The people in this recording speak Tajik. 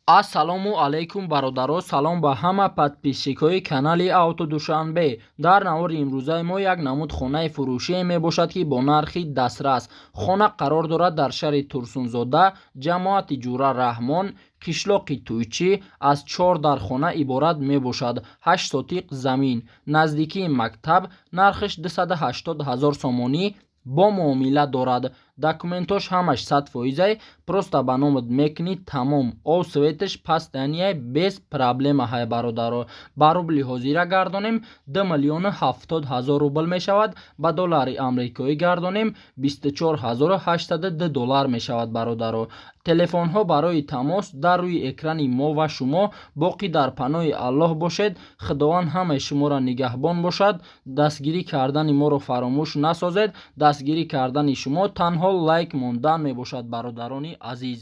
ассалому алайкум бародаро, салом ба ҳама подписчикҳои канали Автодушанбе. Дар навори имрӯзаи мо як намуд хонаи фурӯшие мебошад ки бо нархи дастрас. Хона қарор дорад дар шаҳри Турсунзода, ҷамоати Ҷура Раҳмон, қишлоқи Тӯйчӣ. Аз 4 дархона иборат мебошад. 8 сотиқ замин, наздикии мактаб. Нархиш 280 000 сомонӣ бо муомила дорад. Документош ҳамаш 100%, просто ба номат мекунӣ тамом. Ол светиш пастанияй без проблема ҳай бародаро. Ба рубли ҳозира гардонем 2 миллион 70 000 рубл мешавад. Ба доллари амрикоӣ гардонем 24 802 доллар мешавад бародаро. телефонҳо барои тамос дар рӯи экрани мо ва шумо. боқӣ дар паноҳи Аллоҳ бошед. Худованд ҳамаи шуморо нигаҳбон бошад. дастгирӣ кардани моро фаромӯш насозед. дастгирӣ кардани шумо танҳо лайк мондан мебошад бародарони азиз.